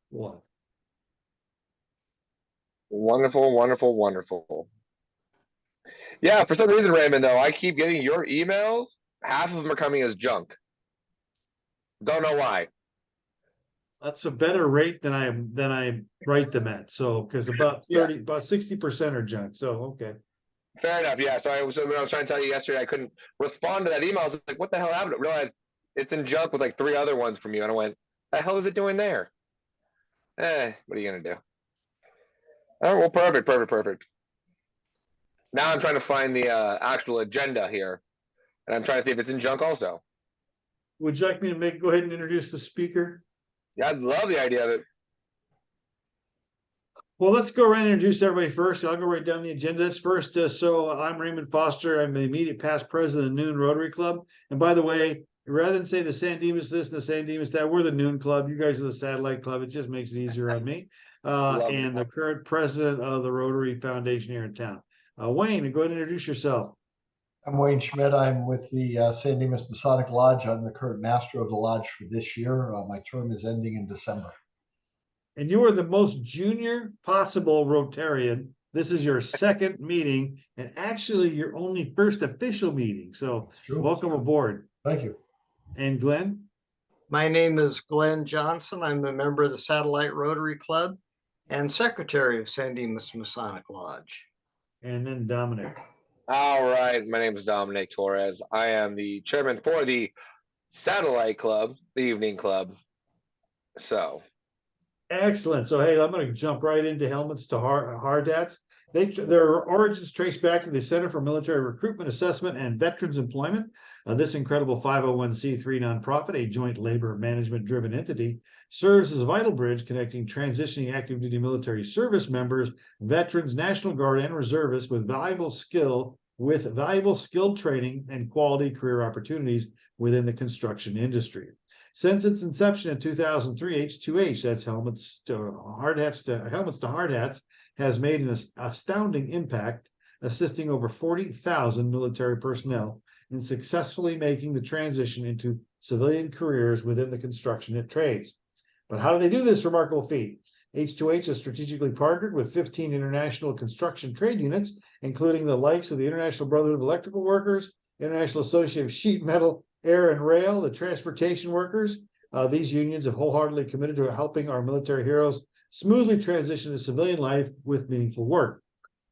one. Wonderful, wonderful, wonderful. Yeah, for some reason, Raymond, though, I keep getting your emails. Half of them are coming as junk. Don't know why. That's a better rate than I write them at. So because Yeah, about 60% are junk. So okay. fair enough. Yeah, so when I was trying to tell you yesterday, I couldn't respond to that email. I was like, what the hell happened? I realized it's in junk with like three other ones from you. And I went, the hell is it doing there? What are you going to do? Oh, well, perfect, perfect, perfect. Now I'm trying to find the actual agenda here. And I'm trying to see if it's in junk also. Would you like me to go ahead and introduce the speaker? Yeah, I'd love the idea of it. Well, let's go around and introduce everybody first. I'll go right down the agenda. That's first. So I'm Raymond Foster. I'm the immediate past president of the Noon Rotary Club. And by the way, rather than say the San Dimas this and the San Dimas that, we're the Noon Club. You guys are the Satellite Club. It just makes it easier on me. Love it. And the current president of the Rotary Foundation here in town. Wayne, go ahead and introduce yourself. I'm Wayne Schmidt. I'm with the San Dimas Masonic Lodge. I'm the current master of the lodge for this year. My term is ending in December. And you are the most junior possible Rotarian. This is your second meeting, and actually your only first official meeting. So welcome aboard. Thank you. And Glenn? My name is Glenn Johnson. I'm a member of the Satellite Rotary Club and secretary of San Dimas Masonic Lodge. And then Dominic. All right. My name is Dominic Torres. I am the chairman for the Satellite Club, the Evening Club. So. Excellent. So, hey, I'm going to jump right into helmets to Hardhats. Their origins trace back to the Center for Military Recruitment, Assessment, and Veterans Employment. This incredible 501c3 nonprofit, a joint labor management-driven entity, serves as a vital bridge connecting transitioning active duty military service members, veterans, National Guard, and reservists with valuable skilled training and quality career opportunities within the construction industry. Since its inception in 2003, H2H, that's helmets to hardhats, has made an astounding impact, assisting over 40,000 military personnel in successfully making the transition into civilian careers within the construction trades. But how do they do this remarkable feat? H2H has strategically partnered with 15 international construction trade units, including the likes of the International Brotherhood of Electrical Workers, International Association of Sheet Metal, Air and Rail, the transportation workers. These unions have wholeheartedly committed to helping our military heroes smoothly transition to civilian life with meaningful work.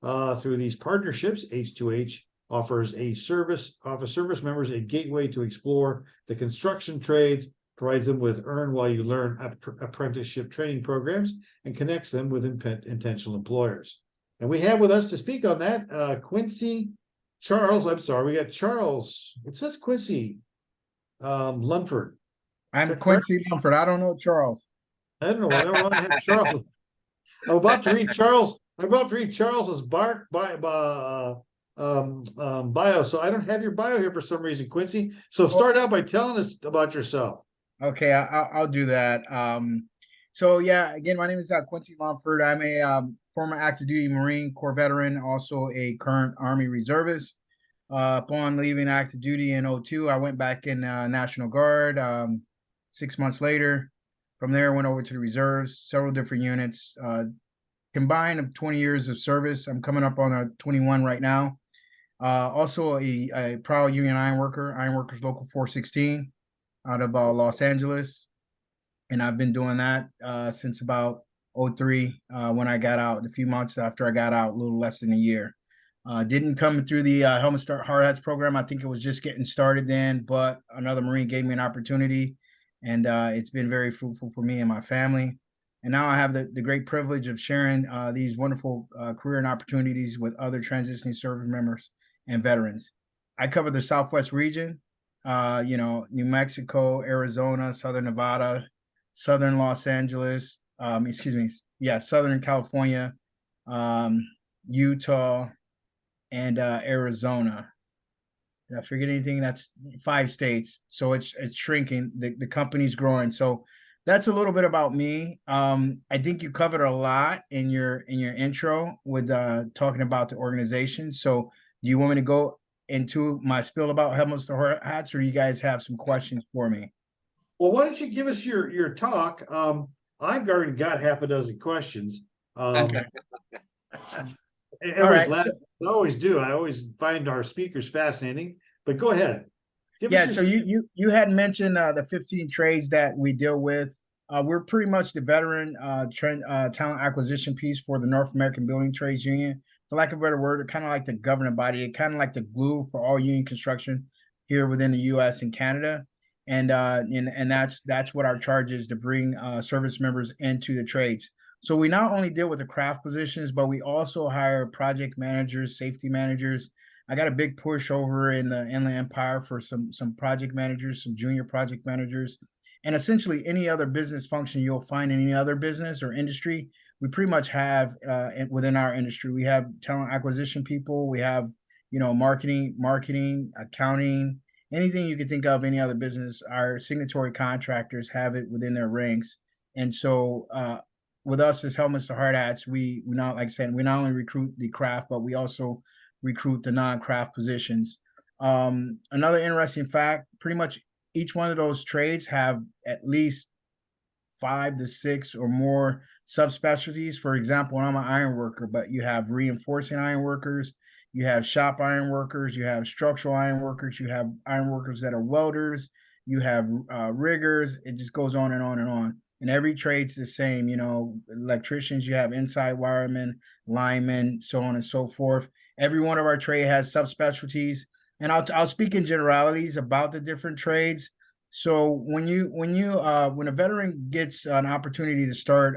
Through these partnerships, H2H offers service members a gateway to explore the construction trades, provides them with earn while you learn apprenticeship training programs, and connects them with intentional employers. And we have with us to speak on that Quincy Charles. I'm sorry, we got Charles. It says Quincy Lunford. I'm Quincy Lunford. I don't know Charles. I don't know. I don't want to have Charles. I'm about to read Charles. I'm about to read Charles's bio. So I don't have your bio here for some reason, Quincy. So start out by telling us about yourself. Okay, I'll do that. So yeah, again, my name is Quincy Lunford. I'm a former active duty Marine Corps veteran, also a current Army reservist. Upon leaving active duty in 2002, I went back in National Guard. 6 months later, from there, I went over to the reserves, several different units, combined of 20 years of service. I'm coming up on a 21 right now. Also a proud union Ironworkers Local 416 out of Los Angeles. And I've been doing that since about 2003 when I got out, a few months after I got out, a little less than a year. Didn't come through the Helmet Start Hard Hats program. I think it was just getting started then, but another Marine gave me an opportunity, and it's been very fruitful for me and my family. And now I have the great privilege of sharing these wonderful career and opportunities with other transitioning service members and veterans. I cover the Southwest region, New Mexico, Arizona, Southern Nevada, Southern Los Angeles, Southern California, Utah, and Arizona. Did I forget anything? That's 5 states. So it's shrinking. The company's growing. So that's a little bit about me. I think you covered a lot in your intro with talking about the organization. So do you want me to go into my spiel about Helmets to Hard Hats, or you guys have some questions for me? Well, why don't you give us your talk? I've already got half a dozen questions. Okay. Everybody's All right. laughing. I always do. I always find our speakers fascinating, but go ahead. Give us Yeah, your so you had mentioned the 15 trades that we deal with. We're pretty much the veteran talent acquisition piece for the North American Building Trades Union. For lack of a better word, kind of like the governing body, kind of like the glue for all union construction here within the U.S. and Canada. And that's what our charge is, to bring service members into the trades. So we not only deal with the craft positions, but we also hire project managers, safety managers. I got a big push over in the Inland Empire for some project managers, some junior project managers, and essentially any other business function you'll find in any other business or industry. We pretty much have within our industry. We have talent acquisition people. We have marketing, accounting, anything you could think of. Any other business, our signatory contractors have it within their ranks. And so with us as Helmets to Hardhats, we not, like I said, we not only recruit the craft, but we also recruit the non-craft positions. Another interesting fact, pretty much each one of those trades have at least 5 to 6 or more subspecialties. For example, I'm an iron worker, but you have reinforcing iron workers, you have shop iron workers, you have structural iron workers, you have iron workers that are welders, you have riggers. It just goes on and on and on. And every trade's the same, electricians, you have inside wiremen, linemen, so on and so forth. Every one of our trade has subspecialties, and I'll speak in generalities about the different trades. So when a veteran gets an opportunity to start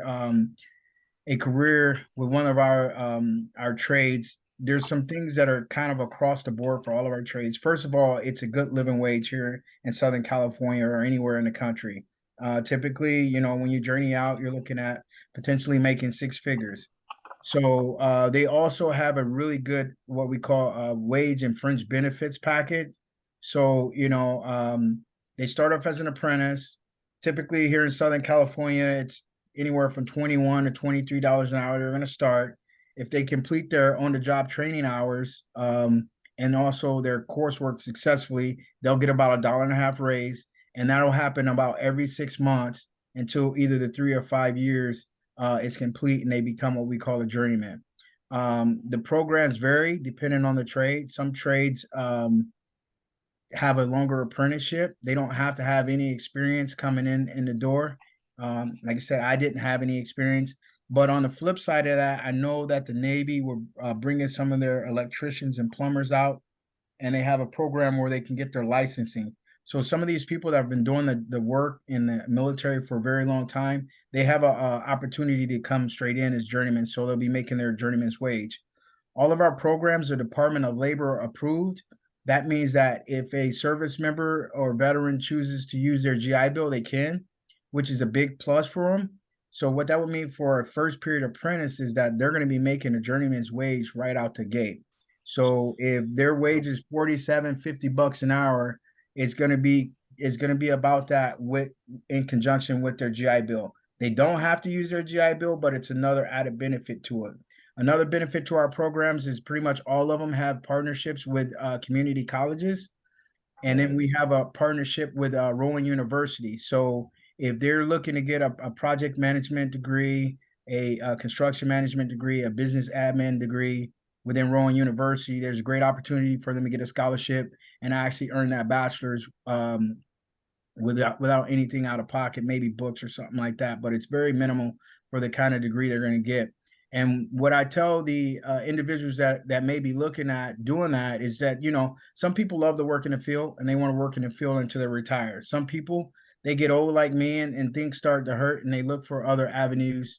a career with one of our trades, there's some things that are kind of across the board for all of our trades. First of all, it's a good living wage here in Southern California or anywhere in the country. Typically, when you journey out, you're looking at potentially making 6 figures. So they also have a really good, what we call a wage and fringe benefits package. So, they start off as an apprentice. Typically here in Southern California, it's anywhere from $21 to $23 an hour. They're going to start. If they complete their on-the-job training hours and also their coursework successfully, they'll get about $1.50 raise. And that'll happen about every 6 months until either the 3 or 5 years is complete and they become what we call a journeyman. The programs vary depending on the trade. Some trades have a longer apprenticeship. They don't have to have any experience coming in the door. Like I said, I didn't have any experience. But on the flip side of that, I know that the Navy will bringing some of their electricians and plumbers out, and they have a program where they can get their licensing. So some of these people that have been doing the work in the military for a very long time, they have a opportunity to come straight in as journeymen. So they'll be making their journeyman's wage. All of our programs are Department of Labor approved. That means that if a service member or veteran chooses to use their GI Bill, they can, which is a big plus for them. So what that would mean for a first period apprentice is that they're going to be making a journeyman's wage right out the gate. So if their wage is $47-50 an hour, it's going to be about that in conjunction with their GI Bill. They don't have to use their GI Bill, but it's another added benefit to it. Another benefit to our programs is pretty much all of them have partnerships with community colleges. And then we have a partnership with Rowan University. So if they're looking to get a project management degree, a construction management degree, a business admin degree within Rowan University, there's a great opportunity for them to get a scholarship and actually earn that bachelor's without anything out of pocket, maybe books or something like that. But it's very minimal for the kind of degree they're going to get. And what I tell the individuals that may be looking at doing that is that, some people love to work in the field and they want to work in the field until they're retired. Some people, they get old like me and things start to hurt and they look for other avenues,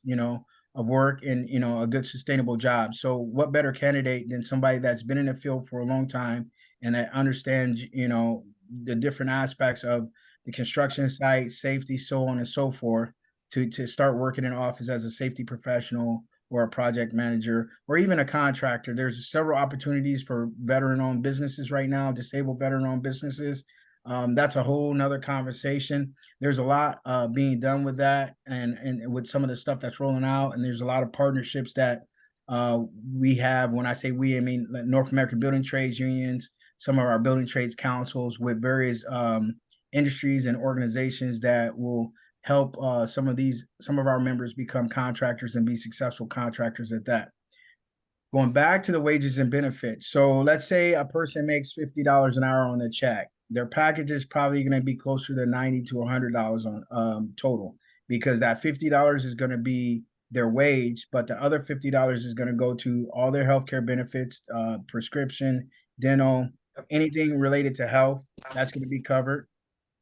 of work and, a good sustainable job. So what better candidate than somebody that's been in the field for a long time and that understands, the different aspects of the construction site, safety, so on and so forth, to start working in office as a safety professional or a project manager, or even a contractor. There's several opportunities for veteran-owned businesses right now, disabled veteran-owned businesses. That's a whole nother conversation. There's a lot being done with that and with some of the stuff that's rolling out. And there's a lot of partnerships that we have. When I say we, I mean North American Building Trades Unions, some of our building trades councils with various industries and organizations that will help some of our members become contractors and be successful contractors at that. Going back to the wages and benefits. So let's say a person makes $50 an hour on the check. Their package is probably going to be closer to $90 to $100 on total, because that $50 is going to be their wage, but the other $50 is going to go to all their healthcare benefits, prescription, dental, anything related to health, that's going to be covered.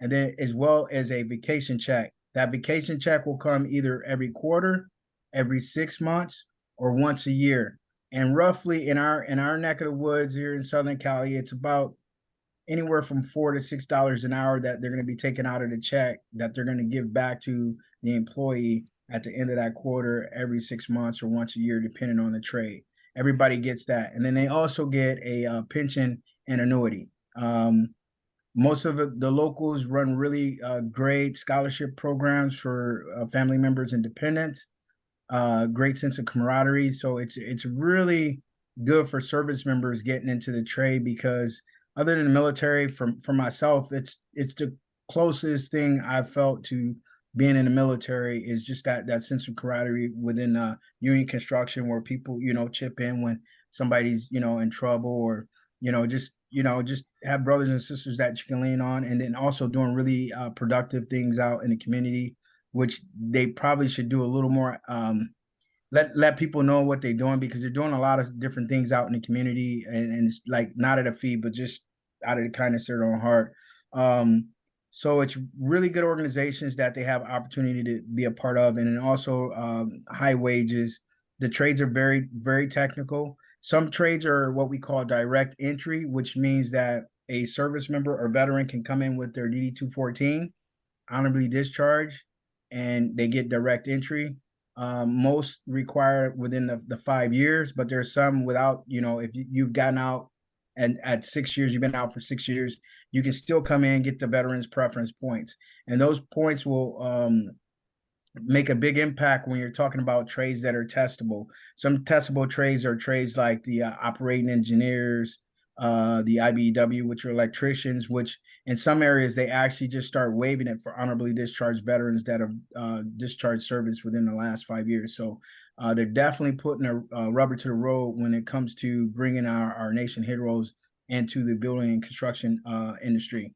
And then as well as a vacation check. That vacation check will come either every quarter, every 6 months, or once a year. And roughly in our neck of the woods here in Southern Cali, it's about anywhere from $4 to $6 an hour that they're going to be taking out of the check that they're going to give back to the employee at the end of that quarter, every 6 months or once a year, depending on the trade. Everybody gets that. And then they also get a pension and annuity. Most of the locals run really great scholarship programs for family members and dependents. Great sense of camaraderie. So it's really good for service members getting into the trade, because other than the military, for myself, it's the closest thing I've felt to being in the military, is just that sense of camaraderie within union construction, where people, chip in when somebody's, in trouble, or, just have brothers and sisters that you can lean on. And then also doing really productive things out in the community, which they probably should do a little more. Let people know what they're doing, because they're doing a lot of different things out in the community, and it's like not at a fee, but just out of the kindness of their own heart. So it's really good organizations that they have opportunity to be a part of, and then also high wages. The trades are very, very technical. Some trades are what we call direct entry, which means that a service member or veteran can come in with their DD 214, honorably discharged, and they get direct entry. Most require within the 5 years, but there's some without, if you've gotten out and at 6 years, you've been out for 6 years, you can still come in and get the veterans preference points. And those points will make a big impact when you're talking about trades that are testable. Some testable trades are trades like the operating engineers, the IBEW, which are electricians, which in some areas they actually just start waiving it for honorably discharged veterans that have discharged service within the last 5 years. So they're definitely putting a rubber to the road when it comes to bringing our nation heroes into the building and construction industry.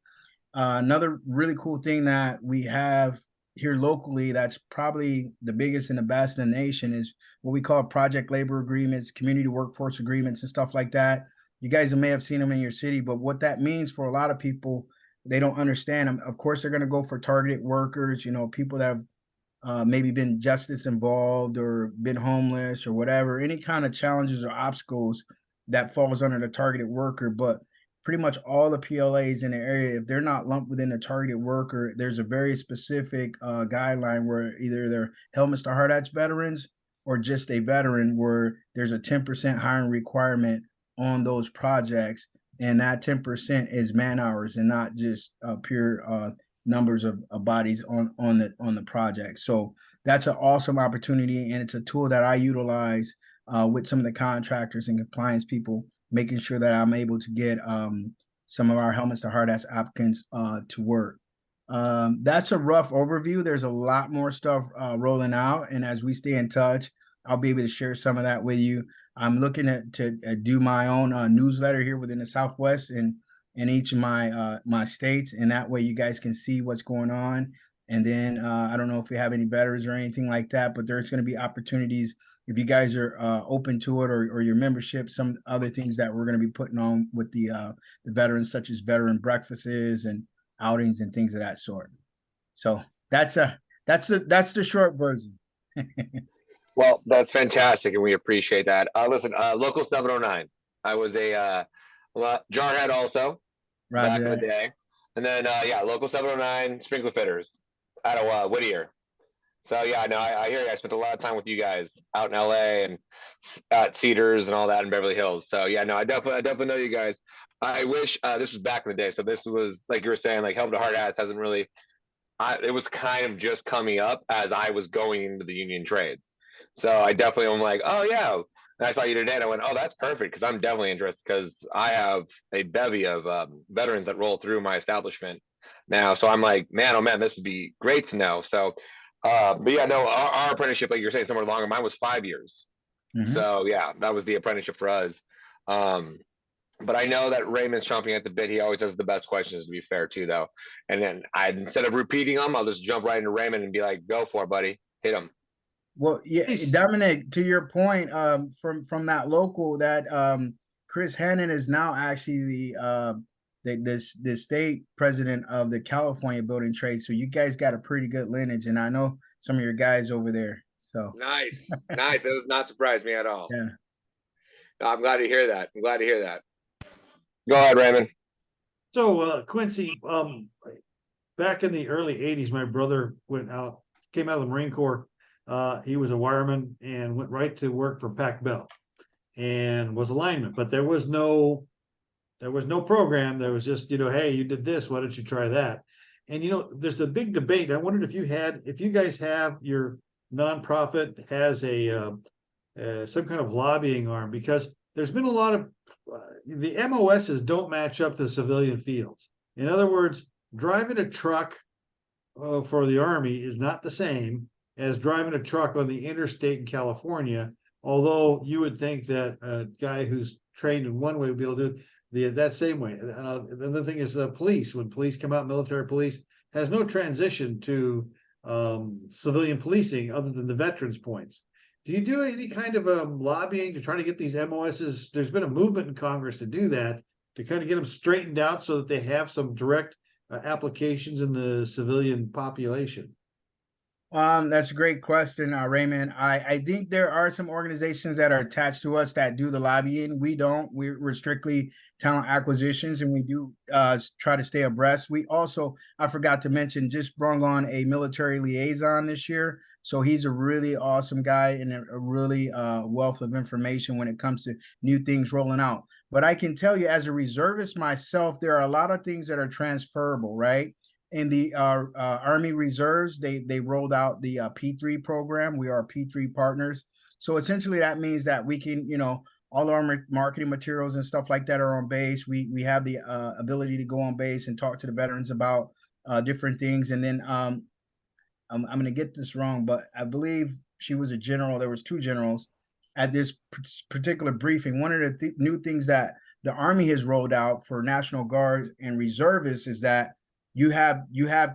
Another really cool thing that we have here locally that's probably the biggest and the best in the nation is what we call project labor agreements, community workforce agreements, and stuff like that. You guys may have seen them in your city, but what that means for a lot of people, they don't understand them. Of course, they're going to go for targeted workers, people that have maybe been justice involved or been homeless or whatever, any kind of challenges or obstacles that falls under the targeted worker. But pretty much all the PLAs in the area, if they're not lumped within the targeted worker, there's a very specific guideline where either they're helmets to Hardhats veterans or just a veteran, where there's a 10% hiring requirement on those projects, and that 10% is man hours and not just pure numbers of bodies on the project. So that's an awesome opportunity, and it's a tool that I utilize with some of the contractors and compliance people, making sure that I'm able to get some of our helmets to Hardhats applicants to work. That's a rough overview. There's a lot more stuff rolling out, and as we stay in touch, I'll be able to share some of that with you. I'm looking to do my own newsletter here within the Southwest and in each of my states, and that way you guys can see what's going on. And then I don't know if we have any veterans or anything like that, but there's going to be opportunities if you guys are open to it, or your membership, some other things that we're going to be putting on with the veterans, such as veteran breakfasts and outings and things of that sort. So that's the short version. Well, that's fantastic, and we appreciate that. Listen, Local 709. I was a jarhead also back in the day, and then Local 709 sprinkler fitters out of Whittier. So yeah, no, I hear you. I spent a lot of time with you guys out in LA and at Cedars and all that in Beverly Hills. So yeah, no, I definitely know you guys. I wish this was back in the day. So this was, like you were saying, like Help to Hardhats hasn't really. It was kind of just coming up as I was going into the union trades. So I definitely am like, oh yeah. And I saw you today and I went, oh, that's perfect, because I'm definitely interested, because I have a bevy of veterans that roll through my establishment now. So I'm like, man, oh man, this would be great to know. So, but yeah, no, our apprenticeship, like you're saying, somewhere longer. Mine was 5 years. Mhm. So yeah, that was the apprenticeship for us. Um, but I know that Raymond's chomping at the bit. He always has the best questions, to be fair, too, though. And then instead of repeating them, I'll just jump right into Raymond and be like, "Go for it, buddy. Hit him." Well, yeah, Nice. Dominic, to your point, from that local, that Chris Hannon is now actually the state president of the California Building Trade. So you guys got a pretty good lineage, and I know some of your guys over there. So Nice, nice. That does not surprise me at all. yeah. No, I'm glad to hear that. I'm glad to hear that. Go ahead, Raymond. So Quincy, back in the early '80s, my brother came out of the Marine Corps. He was a wireman and went right to work for Pac Bell and was a lineman. But there was no program. There was just, hey, you did this, why don't you try that? And there's a big debate. I wondered if you guys have your nonprofit has a some kind of lobbying arm, because there's been a lot of the MOSs don't match up to civilian fields. In other words, driving a truck for the Army is not the same as driving a truck on the interstate in California. Although you would think that a guy who's trained in one way would be able to do it that same way. The other thing is police. When police come out, military police has no transition to civilian policing other than the veterans points. Do you do any kind of lobbying to try to get these MOSs? There's been a movement in Congress to do that, to kind of get them straightened out so that they have some direct applications in the civilian population. That's a great question, Raymond. I think there are some organizations that are attached to us that do the lobbying. We don't. We're strictly talent acquisitions, and we do try to stay abreast. We also, I forgot to mention, just brought on a military liaison this year. So he's a really awesome guy and a really wealth of information when it comes to new things rolling out. But I can tell you, as a reservist myself, there are a lot of things that are transferable, right? In the Army Reserves, they rolled out the P3 program. We are P3 partners. So essentially that means that we can, all our marketing materials and stuff like that are on base. We have the ability to go on base and talk to the veterans about different things. And then I'm going to get this wrong, but I believe she was a general. There was 2 generals at this particular briefing. One of the new things that the Army has rolled out for National Guard and reservists is that you have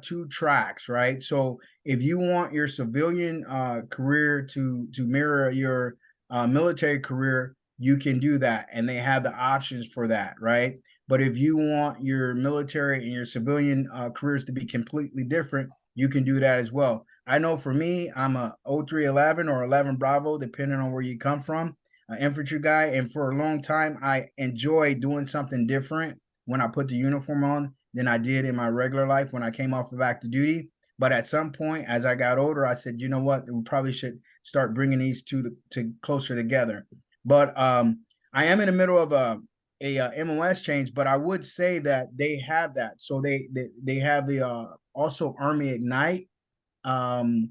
2 tracks, right? So if you want your civilian career to mirror your military career, you can do that, and they have the options for that, right? But if you want your military and your civilian careers to be completely different, you can do that as well. I know for me, I'm a 0311 or 11 Bravo, depending on where you come from, an infantry guy, and for a long time, I enjoy doing something different when I put the uniform on than I did in my regular life when I came off of active duty. But at some point, as I got older, I said, you know what, we probably should start bringing these two to closer together. But I am in the middle of a MOS change, but I would say that they have that. So they have the also Army Ignite, and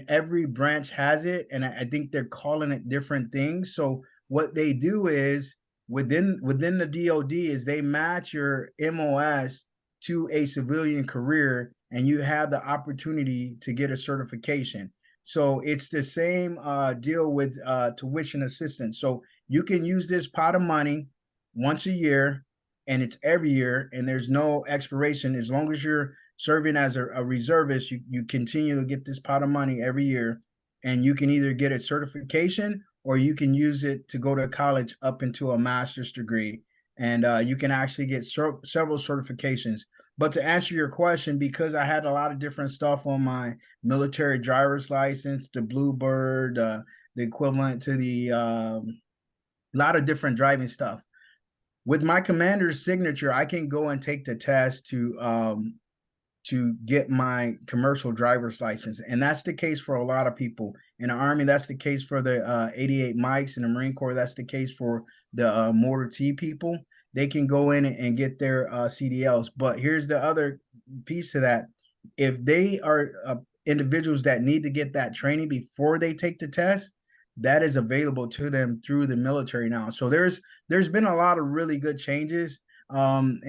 every branch has it, and I think they're calling it different things. So what they do is within the DoD is they match your MOS to a civilian career, and you have the opportunity to get a certification. So it's the same deal with tuition assistance. So you can use this pot of money once a year, and it's every year, and there's no expiration. As long as you're serving as a reservist, you continue to get this pot of money every year, and you can either get a certification or you can use it to go to college up into a master's degree. And you can actually get several certifications. But to answer your question, because I had a lot of different stuff on my military driver's license, the Bluebird, the equivalent to the lot of different driving stuff. With my commander's signature, I can go and take the test to get my commercial driver's license. And that's the case for a lot of people. In the Army, that's the case for the 88 Mikes. In the Marine Corps, that's the case for the Motor T people. They can go in and get their CDLs. But here's the other piece to that. If they are individuals that need to get that training before they take the test, that is available to them through the military now. So there's been a lot of really good changes. And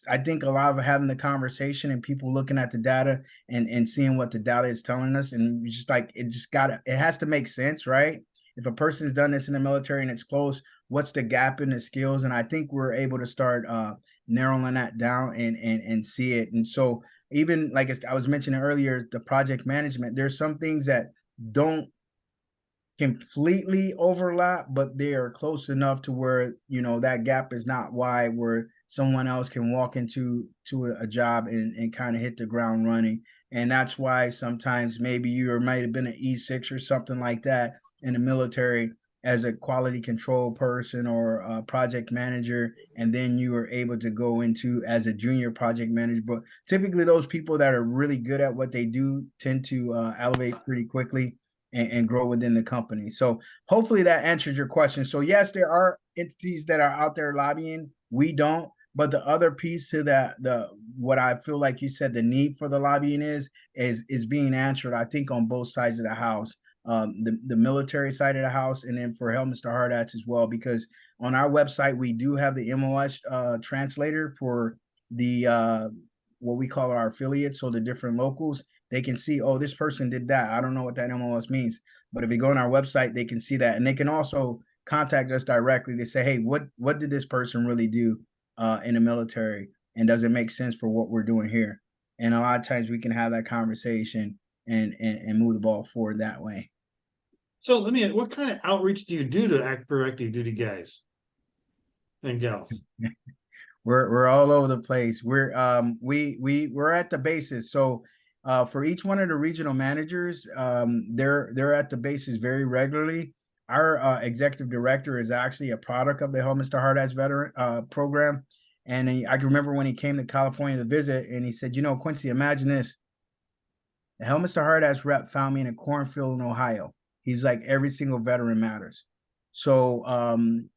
I think a lot of having the conversation and people looking at the data and seeing what the data is telling us, and just like it has to make sense, right? If a person's done this in the military and it's close, what's the gap in the skills? And I think we're able to start narrowing that down and see it. And so even like I was mentioning earlier, the project management, there's some things that don't completely overlap, but they are close enough to where that gap is not wide, where someone else can walk into a job and kind of hit the ground running. And that's why sometimes maybe you might have been an E6 or something like that in the military as a quality control person or a project manager, and then you are able to go into as a junior project manager. But typically those people that are really good at what they do tend to elevate pretty quickly and grow within the company. So hopefully that answers your question. So yes, there are entities that are out there lobbying. We don't. But the other piece to that, what I feel like you said, the need for the lobbying is being answered, I think, on both sides of the house. The military side of the house, and then for Helmets to Hardhats as well, because on our website we do have the MOS translator for the what we call our affiliates, so the different locals. They can see, oh, this person did that. I don't know what that MOS means, but if you go on our website, they can see that, and they can also contact us directly to say, hey, what did this person really do in the military, and does it make sense for what we're doing here? And a lot of times we can have that conversation and move the ball forward that way. So what kind of outreach do you do to for active duty guys and gals? We're all over the place. We're at the bases. So for each one of the regional managers, they're at the bases very regularly. Our executive director is actually a product of the Helmets to Hardhats veteran program. And I can remember when he came to California to visit, and he said, Quincy, imagine this. The Helmets to Hardhats rep found me in a cornfield in Ohio. He's like, every single veteran matters. So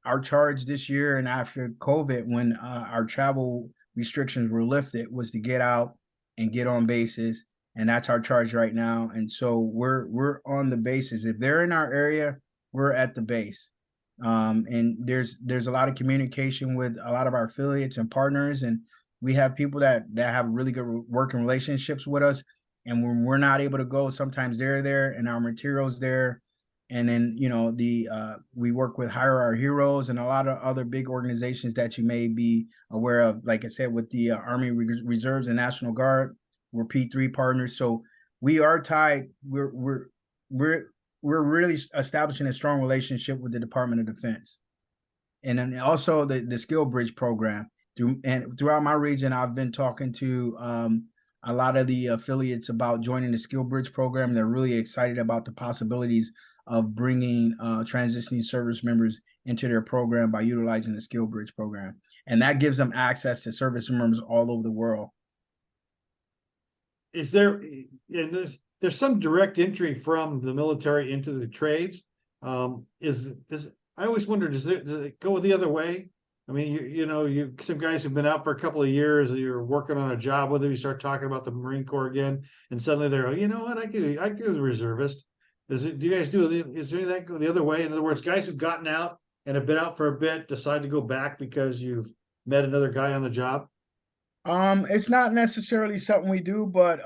our charge this year and after COVID, when our travel restrictions were lifted, was to get out and get on bases. And that's our charge right now. And so we're on the bases. If they're in our area, we're at the base. And there's a lot of communication with a lot of our affiliates and partners. And we have people that have really good working relationships with us. And when we're not able to go, sometimes they're there and our materials there. And then, we work with Hire Our Heroes and a lot of other big organizations that you may be aware of. Like I said, with the Army Reserves and National Guard, we're P3 partners. So we are tied. We're really establishing a strong relationship with the Department of Defense. And then also the Skill Bridge program. Throughout my region, I've been talking to a lot of the affiliates about joining the Skill Bridge program. They're really excited about the possibilities of bringing transitioning service members into their program by utilizing the Skill Bridge program. And that gives them access to service members all over the world. Is there, there's some direct entry from the military into the trades? I always wondered, does it go the other way? I mean, you some guys who've been out for a couple of years, you're working on a job with them, you start talking about the Marine Corps again, and suddenly they're, you know what, I could be a reservist. Do you guys is there anything go the other way? In other words, guys who've gotten out and have been out for a bit decide to go back because you've met another guy on the job? It's not necessarily something we do, but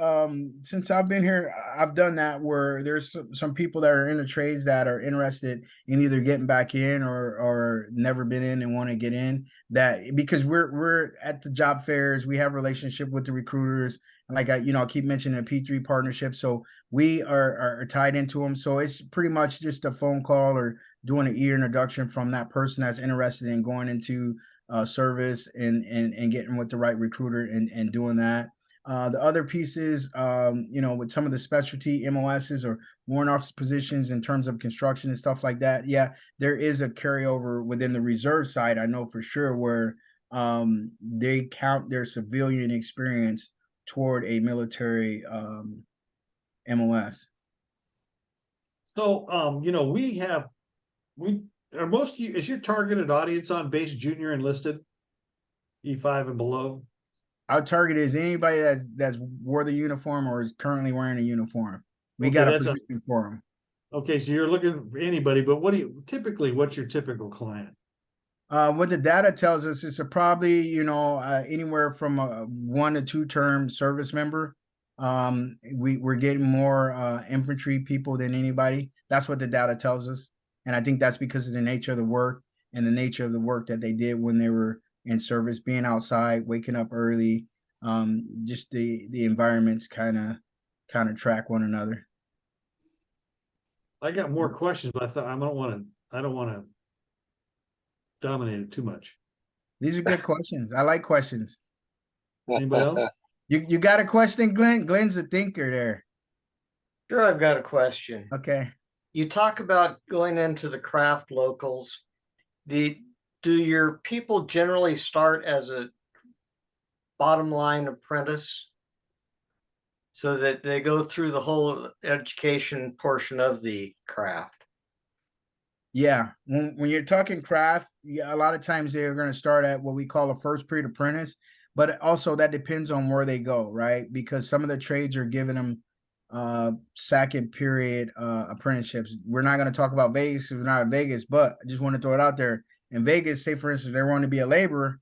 since I've been here, I've done that where there's some people that are in the trades that are interested in either getting back in or never been in and want to get in. That because we're at the job fairs, we have a relationship with the recruiters, and like I keep mentioning a P3 partnership, so we are tied into them. So it's pretty much just a phone call or doing an ear introduction from that person that's interested in going into service and getting with the right recruiter and doing that. The other pieces, with some of the specialty MOSs or warrant officer positions in terms of construction and stuff like that, yeah, there is a carryover within the reserve side. I know for sure where they count their civilian experience toward a military MOS. So, is your targeted audience on base junior enlisted, E5 and below? Our target is anybody that's wore the uniform or is currently wearing a uniform. We Okay, got a that's position for them. Okay, so you're looking for anybody, but what's your typical client? What the data tells us is probably, anywhere from a 1 to 2 term service member. We're getting more infantry people than anybody. That's what the data tells us. And I think that's because of the nature of the work and the nature of the work that they did when they were in service, being outside, waking up early. Just the environments kind of track one another. I got more questions, but I thought I don't want to dominate it too much. These are good questions. I like questions. Anybody else? You got a question, Glenn? Glenn's a thinker there. Sure, I've got a question. Okay. You talk about going into the craft locals. Do your people generally start as a bottom line apprentice so that they go through the whole education portion of the craft? Yeah, when you're talking craft, yeah, a lot of times they're going to start at what we call a first period apprentice, but also that depends on where they go, right? Because some of the trades are giving them second period apprenticeships. We're not going to talk about Vegas if we're not in Vegas, but I just want to throw it out there. In Vegas, say for instance, they want to be a laborer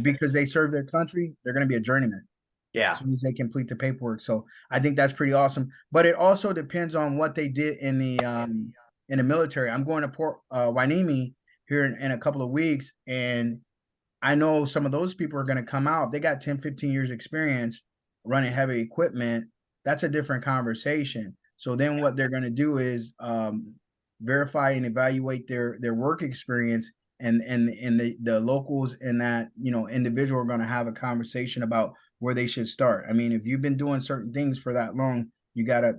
because they serve their country, they're going to be a journeyman. Yeah. As soon as they complete the paperwork. So I think that's pretty awesome. But it also depends on what they did in the military. I'm going to Port Hueneme here in a couple of weeks, and I know some of those people are going to come out. They got 10, 15 years experience running heavy equipment. That's a different conversation. So then what they're going to do is verify and evaluate their work experience, and the locals and that individual are going to have a conversation about where they should start. I mean, if you've been doing certain things for that long, you gotta,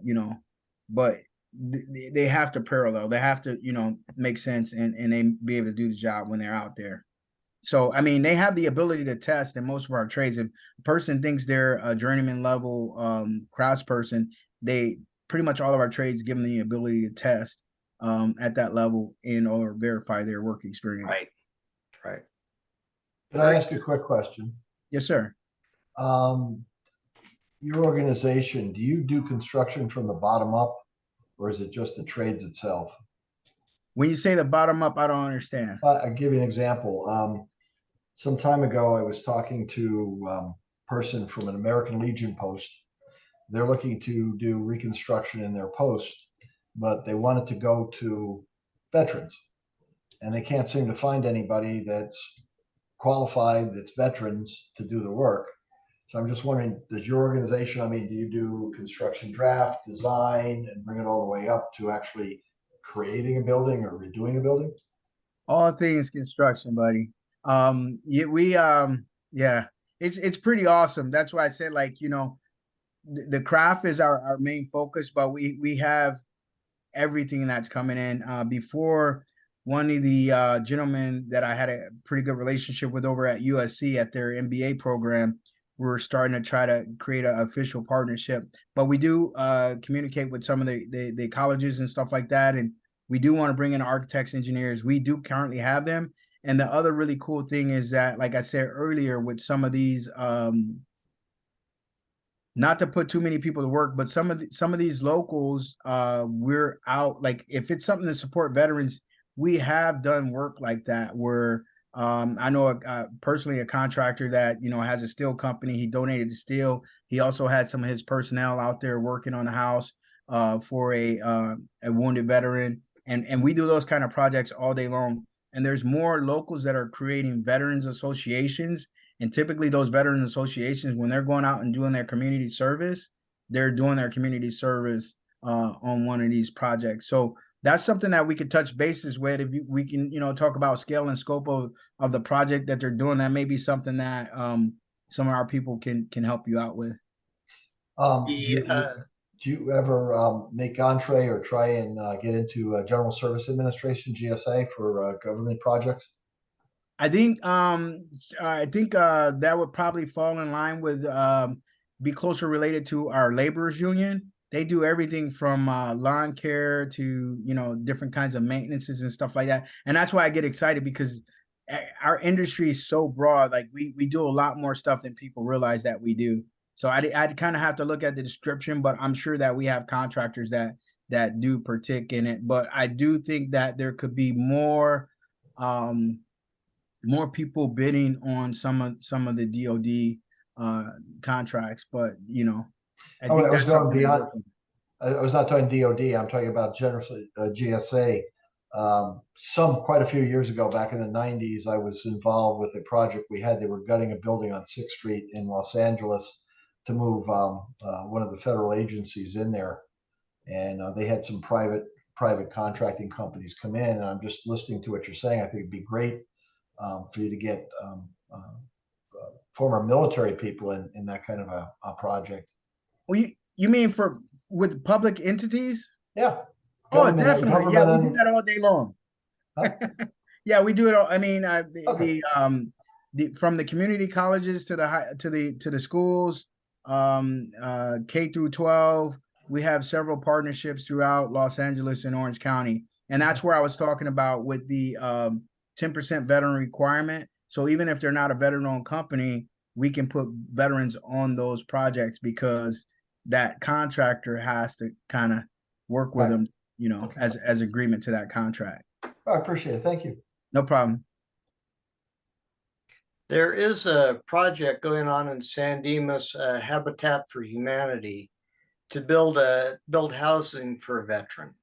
but they have to parallel. They have to, make sense and they be able to do the job when they're out there. So, I mean, they have the ability to test in most of our trades. If a person thinks they're a journeyman level craftsperson, they pretty much all of our trades give them the ability to test at that level or verify their work experience. Right. Can I ask a quick question? Yes, sir. Your organization, do you do construction from the bottom up, or is it just the trades itself? When you say the bottom up, I don't understand. I'll give you an example. Some time ago, I was talking to a person from an American Legion post. They're looking to do reconstruction in their post, but they wanted to go to veterans, and they can't seem to find anybody that's qualified, that's veterans, to do the work. So I'm just wondering, does your organization, do you do construction draft, design, and bring it all the way up to actually creating a building or redoing a building? All things construction, buddy. It's pretty awesome. That's why I said, the craft is our main focus, but we have everything that's coming in. Before, one of the gentlemen that I had a pretty good relationship with over at USC at their MBA program, we're starting to try to create an official partnership. But we do communicate with some of the colleges and stuff like that, and we do want to bring in architects, engineers. We do currently have them. And the other really cool thing is that, like I said earlier, with some of these, not to put too many people to work, but some of these locals, we're out. Like, if it's something to support veterans, we have done work like that where I know personally a contractor that has a steel company. He donated the steel. He also had some of his personnel out there working on the house for a wounded veteran, and we do those kind of projects all day long. And there's more locals that are creating veterans associations. And typically those veteran associations, when they're going out and doing their community service, they're doing their community service on one of these projects. So that's something that we could touch bases with. If we can, talk about scale and scope of the project that they're doing, that may be something that some of our people can help you out with. Do you ever make entree or try and get into General Service Administration, GSA, for government projects? I think that would probably fall in line with be closer related to our laborers union. They do everything from lawn care to different kinds of maintenances and stuff like that. And that's why I get excited, because our industry is so broad. Like we do a lot more stuff than people realize that we do. So I'd kind of have to look at the description, but I'm sure that we have contractors that do partake in it. But I do think that there could be more more people bidding on some of the DoD contracts, but you know, I Oh, think I was that's going something to beyond. work on. I was not talking DoD. I'm talking about generally GSA. Quite a few years ago, back in the 90s, I was involved with a project we had. They were gutting a building on 6th Street in Los Angeles to move one of the federal agencies in there, and they had some private contracting companies come in. And I'm just listening to what you're saying. I think it'd be great for you to get former military people in that kind of a project. Well, you mean for with public entities? Yeah, Oh, government, definitely. Yeah, we do and that all day long. huh? Yeah, we do it all. I mean, Okay. from the community colleges to the to the schools, K through 12. We have several partnerships throughout Los Angeles and Orange County, and that's where I was talking about with the 10% veteran requirement. So even if they're not a veteran-owned company, we can put veterans on those projects because that contractor has to kind of work with Right. them, you know, Okay. as agreement to that contract. I appreciate it. Thank you. No problem. There is a project going on in San Dimas, Habitat for Humanity, to build housing for a veteran.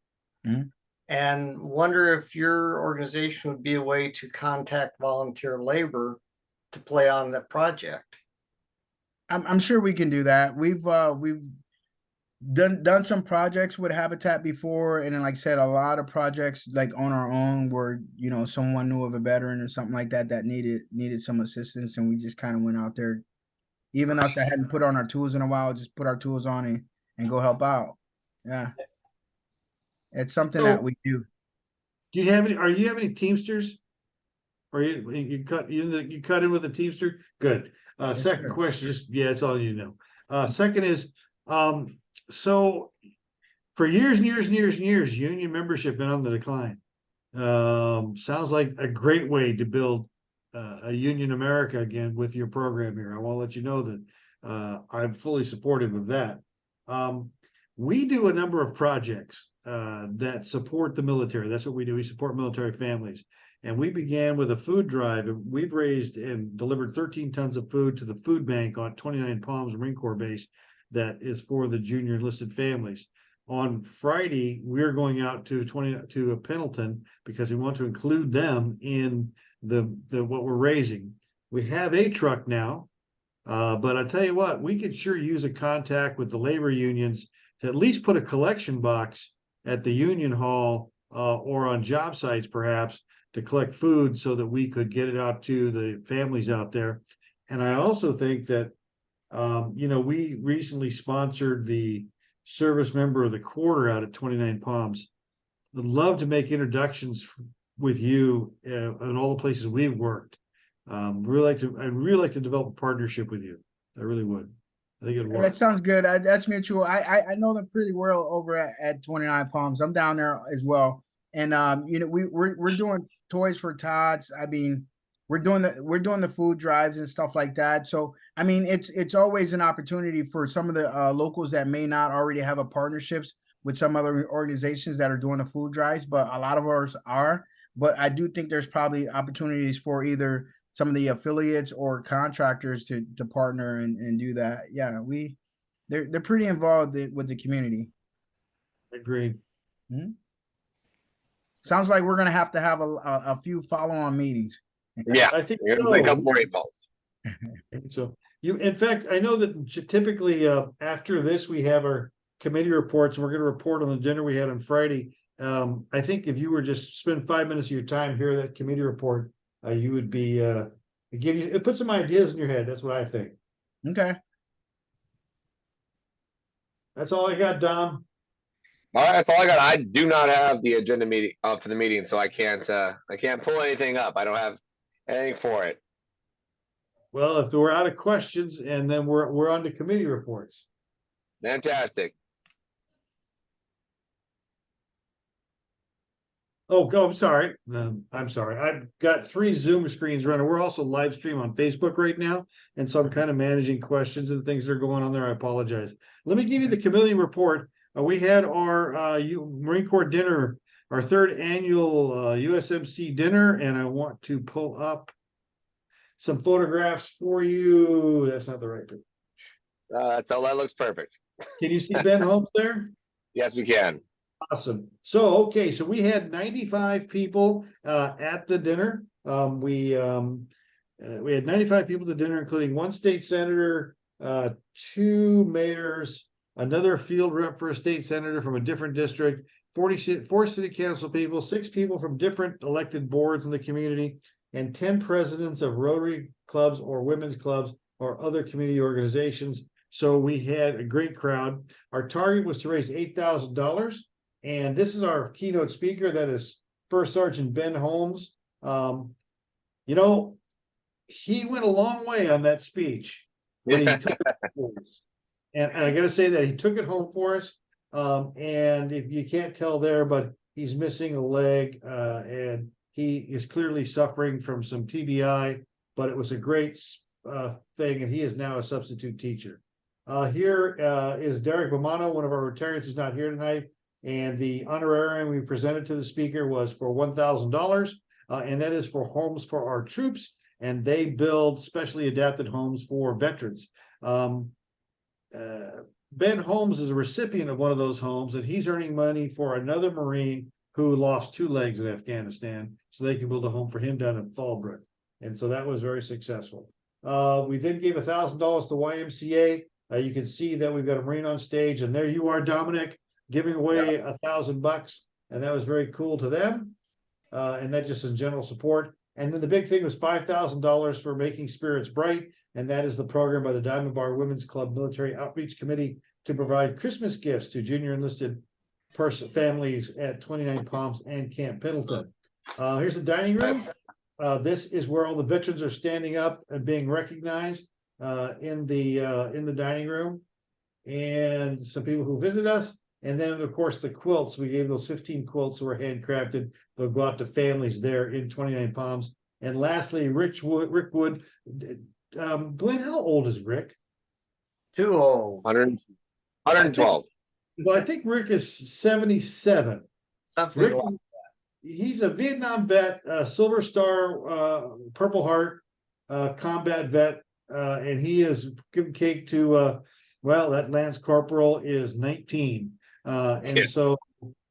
Mhm. And wonder if your organization would be a way to contact volunteer labor to play on that project. I'm sure we can do that. We've done some projects with Habitat before, and then like I said, a lot of projects like on our own where you know someone knew of a veteran or something like that that needed some assistance, and we just kind of went out there. Even us that hadn't put on our tools in a while, just put our tools on and go help out. Yeah, it's something that So, we do. do you have any? Are you have any Teamsters? Or you cut in with a Teamster? Good. Yes, Second sir. question, just yeah, that's all you know. Second is so for years and years and years and years, union membership been on the decline. Sounds like a great way to build a union America again with your program here. I want to let you know that I'm fully supportive of that. We do a number of projects that support the military. That's what we do. We support military families. And we began with a food drive, and we've raised and delivered 13 tons of food to the food bank on 29 Palms Marine Corps base that is for the junior enlisted families. On Friday, we're going out to Pendleton because we want to include them in the what we're raising. We have a truck now, but I tell you what, we could sure use a contact with the labor unions to at least put a collection box at the union hall or on job sites perhaps to collect food so that we could get it out to the families out there. And I also think that we recently sponsored the service member of the quarter out at 29 Palms. I'd love to make introductions with you in all the places we've worked. I'd really like to develop a partnership with you. I really would. I think it'd work. That sounds good. That's mutual. I know them pretty well over at 29 Palms. I'm down there as well. And we're doing toys for tots. I mean, we're doing the food drives and stuff like that. So I mean, it's always an opportunity for some of the locals that may not already have a partnerships with some other organizations that are doing the food drives, but a lot of ours are. But I do think there's probably opportunities for either some of the affiliates or contractors to partner and do that. Yeah, they're pretty involved with the community. Agreed. Mhm. Sounds like we're gonna have to have a few follow-on meetings. Yeah, I think you're gonna play a couple so. more 8 balls. So in fact, I know that typically after this we have our committee reports, and we're going to report on the dinner we had on Friday. I think if you were just spend 5 minutes of your time here, that committee report, you would be it put some ideas in your head. That's what I think. Okay. That's all I got, Dom. All right, that's all I got. I do not have the agenda meeting for the meeting, so I can't pull anything up. I don't have anything for it. Well, if we're out of questions, and then we're on to committee reports. Fantastic. Oh, I'm sorry. I'm sorry. I've got 3 Zoom screens running. We're also live stream on Facebook right now, and so I'm kind of managing questions and things that are going on there. I apologize. Let me give you the committee report. We had our Marine Corps dinner, our 3rd annual USMC dinner, and I want to pull up some photographs for you. That's not the right thing. That looks perfect. Can you see Ben Holmes there? Yes, we can. Awesome. So, okay, so we had 95 people at the dinner. We had 95 people at the dinner, including one state senator, two mayors, another field rep for a state senator from a different district, 4 city council people, 6 people from different elected boards in the community, and 10 presidents of Rotary clubs or women's clubs or other community organizations. So we had a great crowd. Our target was to raise $8,000. And this is our keynote speaker. That is First Sergeant Ben Holmes. You know, he went a long way on that speech, but he took it for us. And I got to say that he took it home for us. And if you can't tell there, but he's missing a leg, and he is clearly suffering from some TBI. But it was a great thing, and he is now a substitute teacher. Here is Derek Bomano, one of our retirees, who's not here tonight. And the honorarium we presented to the speaker was for $1,000, and that is for Homes for Our Troops, and they build specially adapted homes for veterans. Ben Holmes is a recipient of one of those homes, and he's earning money for another Marine who lost 2 legs in Afghanistan, so they can build a home for him down in Fallbrook. And so that was very successful. We then gave $1,000 to YMCA. You can see that we've got a Marine on stage, and there you are, Dominic, giving away $1,000, and that was very cool to them. And that just in general support. And then the big thing was $5,000 for Making Spirits Bright, and that is the program by the Diamond Bar Women's Club Military Outreach Committee to provide Christmas gifts to junior enlisted families at 29 Palms and Camp Pendleton. Here's the dining room. This is where all the veterans are standing up and being recognized in the dining room, and some people who visit us. And then, of course, the quilts. We gave those 15 quilts that were handcrafted. They'll go out to families there in 29 Palms. And lastly, Rick Wood. Glenn, how old is Rick? Too old. 112. Well, I think Rick is 77. Something Rick, like he's a Vietnam vet, Silver Star, Purple Heart, combat vet, and he is giving cake to, well, that Lance Corporal is 19. And so,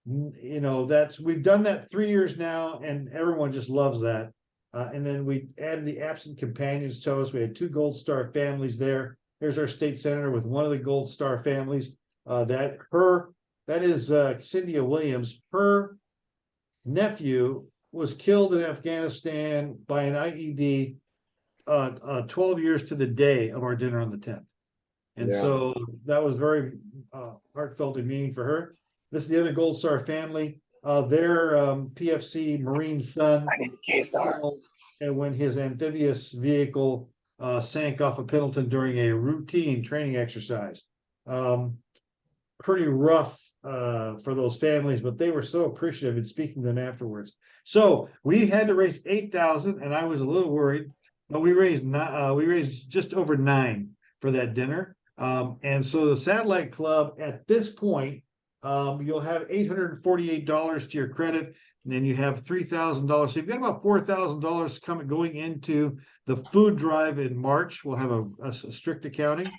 you know, we've done that 3 years now, and everyone just loves that. And then we added the absent companions to us. We had 2 Gold Star families there. Here's our state senator with one of the Gold Star families. That is Cynthia Williams. Her nephew was killed in Afghanistan by an IED 12 years to the day of our dinner on the 10th. And so that was very heartfelt and meaning for her. This is the other Gold Star family. Their PFC Marine son, and when his amphibious vehicle sank off of Pendleton during a routine training exercise. Pretty rough for those families, but they were so appreciative in speaking to them afterwards. So we had to raise 8,000, and I was a little worried, but we raised just over 9 for that dinner. And so the Satellite Club at this point, you'll have $848 to your credit, and then you have $3,000. So you've got about $4,000 going into the food drive in March. We'll have a strict accounting.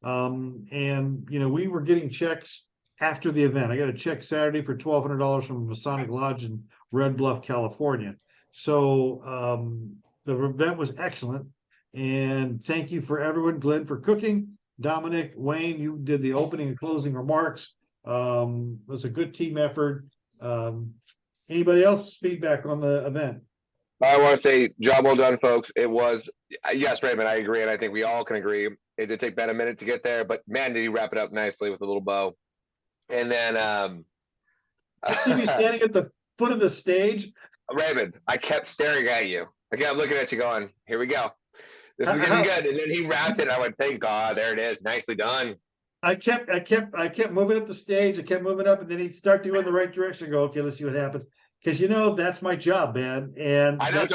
And you know, we were getting checks after the event. I got a check Saturday for $1,200 from Masonic Lodge in Red Bluff, California. So the event was excellent. And thank you for everyone, Glenn, for cooking. Dominic, Wayne, you did the opening and closing remarks. It was a good team effort. Anybody else feedback on the event? I want to say, job well done, folks. It was, yes, Raymond, I agree, and I think we all can agree. It did take Ben a minute to get there, but man, did he wrap it up nicely with a little bow. And then I see you standing at the foot of the stage. Raymond, I kept staring at you. I kept looking at you going, here we go. This is gonna be good. And then he wrapped it. I went, thank God, there it is. Nicely done. I kept moving up the stage. I kept moving up, and then he'd start to go in the right direction. Go, okay, let's see what happens. Because you know that's my job, man. And I know,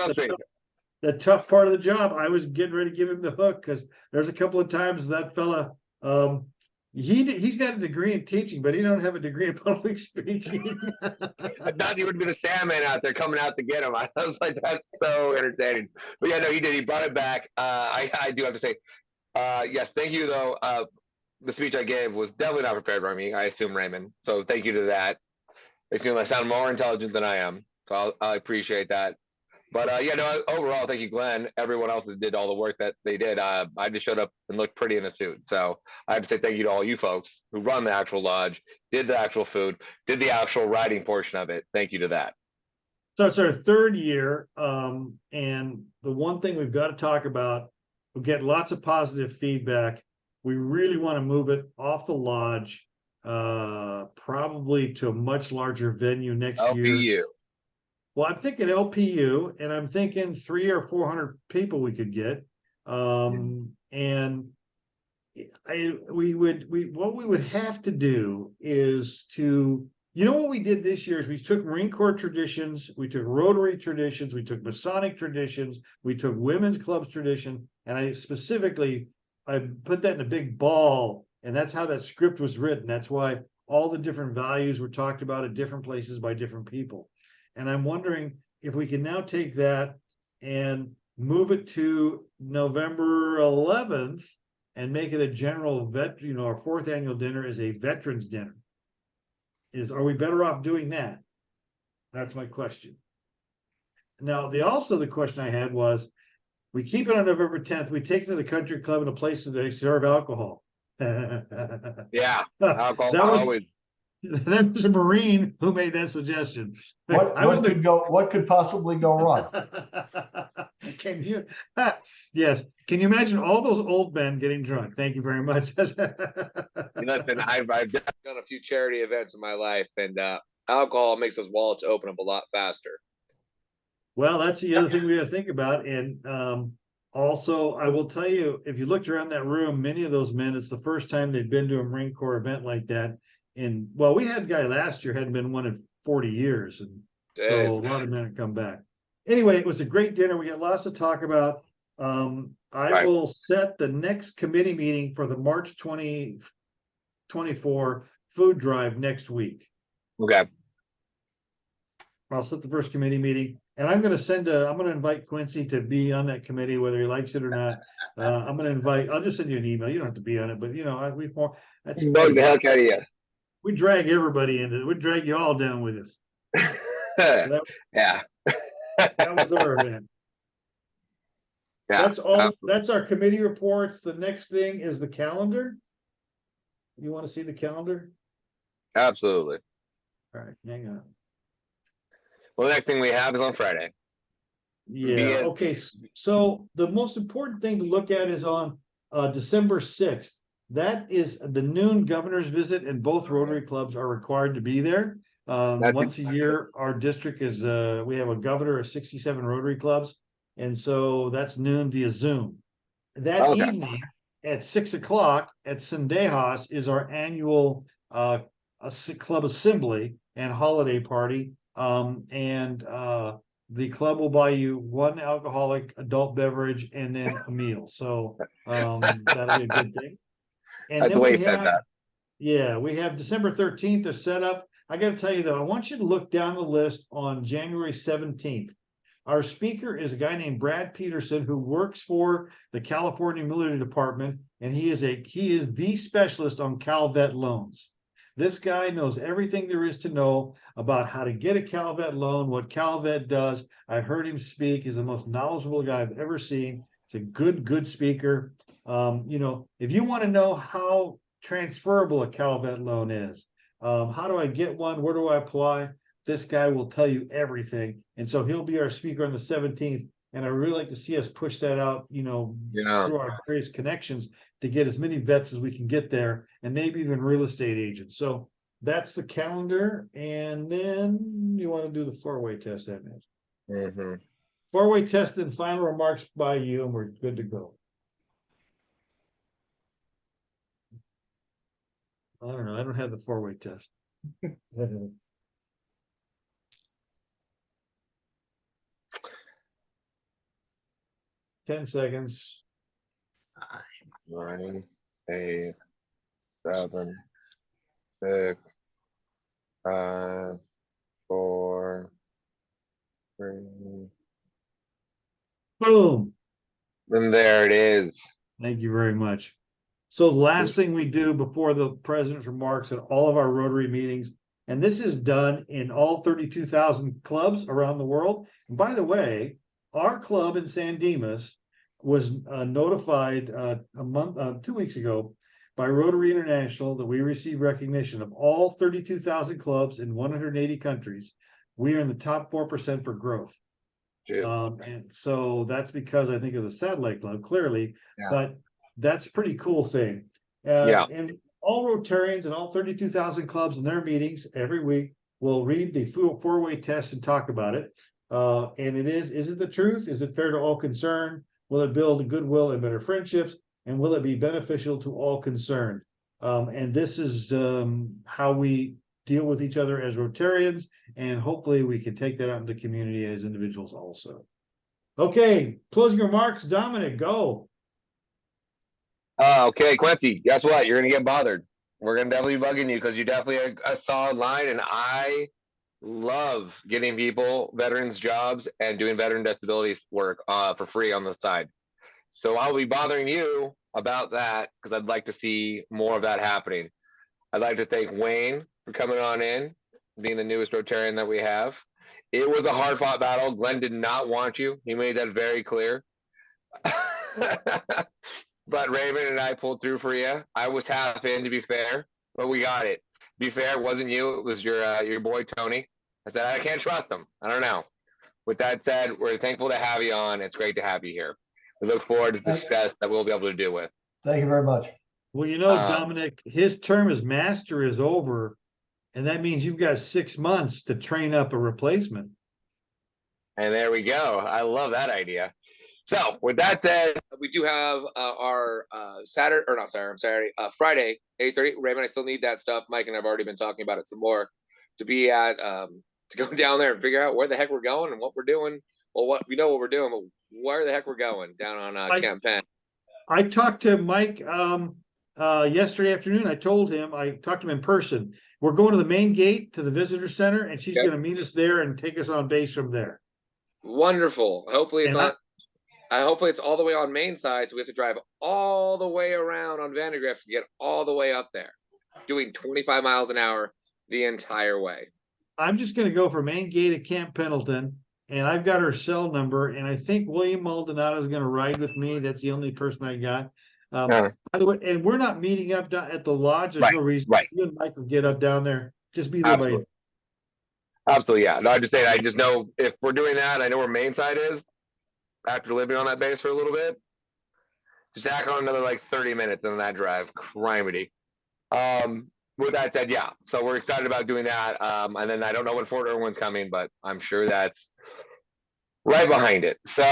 the tough part of the job. I was getting ready to give him the hook because there's a couple of times that fella, He's got a degree in teaching, but he don't have a degree in public speaking. I thought he would be the Sandman out there coming out to get him. I was like, that's so entertaining. But yeah, no, he did. He brought it back. I do have to say, yes, thank you though. The speech I gave was definitely not prepared by me. I assume Raymond. So thank you to that. Makes me sound more intelligent than I am. So I appreciate that. But yeah, no, overall, thank you, Glenn. Everyone else that did all the work that they did. I just showed up and looked pretty in a suit. So I have to say thank you to all you folks who run the actual lodge, did the actual food, did the actual writing portion of it. Thank you to that. So it's our third year. And the one thing we've got to talk about, we get lots of positive feedback. We really want to move it off the lodge, probably to a much larger venue next year. LPU. Well, I'm thinking LPU, and I'm thinking 300 or 400 people we could get. And what we would have to do is what we did this year is we took Marine Corps traditions, we took Rotary traditions, we took Masonic traditions, we took women's clubs tradition, and I put that in a big ball, and that's how that script was written. That's why all the different values were talked about at different places by different people. And I'm wondering if we can now take that and move it to November 11th and make it a general our fourth annual dinner is a veterans dinner. Are we better off doing that? That's my question. Now, the question I had was, we keep it on November 10th. We take it to the country club in a place where they serve alcohol. Yeah, alcohol That was always. That was a Marine who made that suggestion. What could possibly go wrong? Can you? Yes. Can you imagine all those old men getting drunk? Thank you very much. Listen, I've done a few charity events in my life, and alcohol makes those wallets open up a lot faster. Well, that's the other thing we got to think about. And also, I will tell you, if you looked around that room, many of those men, it's the first time they've been to a Marine Corps event like that. And well, we had a guy last year, hadn't been one in 40 years. And so a lot of men have come back. Anyway, it was a great dinner. We got lots to talk about. I will set the next committee meeting for the March 2024 food drive next week. Okay. I'll set the first committee meeting, and I'm going to invite Quincy to be on that committee, whether he likes it or not. I'll just send you an email. You don't have to be on it, but bug the heck out of you. We drag everybody into it. We drag you all down with us. Yeah. That was our event. Yeah. That's all. That's our committee reports. The next thing is the calendar. You want to see the calendar? Absolutely. All right, hang on. Well, the next thing we have is on Friday. Yeah. Okay. So the most important thing to look at is on December 6th. That is the noon governor's visit, and both Rotary clubs are required to be there. Once a year, our district is we have a governor of 67 Rotary clubs, and so that's noon via Zoom. That evening at 6 o'clock at Sendejas is our annual club assembly and holiday party. The club will buy you one alcoholic adult beverage and then a meal. So that'll be a good thing. And then we have, we have December 13th is set up. I got to tell you though, I want you to look down the list on January 17th. Our speaker is a guy named Brad Peterson who works for the California Military Department, and he is the specialist on CalVet loans. This guy knows everything there is to know about how to get a CalVet loan, what CalVet does. I've heard him speak. He's the most knowledgeable guy I've ever seen. He's a good speaker. If you want to know how transferable a CalVet loan is, how do I get one? Where do I apply? This guy will tell you everything. And so he'll be our speaker on the 17th. And I really like to see us push that out, through our various connections to get as many vets as we can get there, and maybe even real estate agents. So that's the calendar. And then you want to do the four-way test, that means. Mm-hmm. Four-way test and final remarks by you, and we're good to go. I don't know. I don't have the four-way test. 10 seconds. 9, 8, 7, 6, 5, 4, 3. Boom. And there it is. Thank you very much. So the last thing we do before the president's remarks at all of our Rotary meetings, and this is done in all 32,000 clubs around the world. And by the way, our club in San Dimas was notified 2 weeks ago by Rotary International that we received recognition of all 32,000 clubs in 180 countries. We are in the top 4% for growth. And so that's because I think of the satellite club clearly, but that's a pretty cool thing. And all Rotarians and all 32,000 clubs in their meetings every week will read the four-way test and talk about it. And is it the truth? Is it fair to all concerned? Will it build goodwill and better friendships? And will it be beneficial to all concerned? And this is how we deal with each other as Rotarians, and hopefully we can take that out into the community as individuals also. Okay, closing remarks, Dominic, go. Okay, Quincy, guess what? You're gonna get bothered. We're gonna definitely be bugging you because you're definitely a solid line, and I love getting people veterans jobs and doing veteran disability work for free on the side. So I'll be bothering you about that because I'd like to see more of that happening. I'd like to thank Wayne for coming on in, being the newest Rotarian that we have. It was a hard-fought battle. Glenn did not want you. He made that very clear. But Raymond and I pulled through for you. I was half in, to be fair, but we got it. To be fair, it wasn't you. It was your boy, Tony. I said, I can't trust him. I don't know. With that said, we're thankful to have you on. It's great to have you here. We look forward to the success that we'll be able to do with. Thank you very much. Well, Dominic, his term as master is over, and that means you've got 6 months to train up a replacement. And there we go. I love that idea. So with that said, we do have our Friday, 8:30. Raymond, I still need that stuff. Mike and I've already been talking about it some more to be at, to go down there and figure out where the heck we're going and what we're doing. Well, we know what we're doing, but where the heck we're going down on Camp Penn. I talked to Mike yesterday afternoon. I talked to him in person. We're going to the main gate to the visitor center, and she's going to meet us there and take us on base from there. Wonderful. Hopefully it's hopefully it's all the way on Main side, so we have to drive all the way around on Vandergrift to get all the way up there, doing 25 miles an hour the entire way. I'm just going to go for main gate at Camp Pendleton, and I've got her cell number, and I think William Maldonado is going to ride with me. That's the only person I got. By the way, and we're not meeting up at the lodge. There's no reason. You and Mike will get up down there. Just be there. Absolutely, yeah. No, I just know if we're doing that, I know where Main side is. After living on that base for a little bit, just tack on another like 30 minutes on that drive. Criminy. With that said, yeah. So we're excited about doing that. And then I don't know when Fort Irwin's coming, but I'm sure that's right behind it. So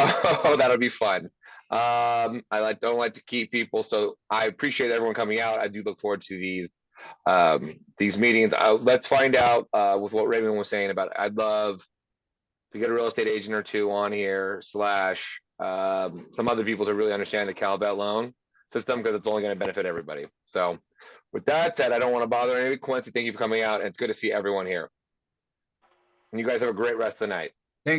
that'll be fun. I don't like to keep people, so I appreciate everyone coming out. I do look forward to these meetings. Let's find out with what Raymond was saying about it. I'd love to get a real estate agent or two on here, / some other people to really understand the CalVet loan system, because it's only going to benefit everybody. So with that said, I don't want to bother anybody. Quincy, thank you for coming out, and it's good to see everyone here. And you guys have a great rest of the night.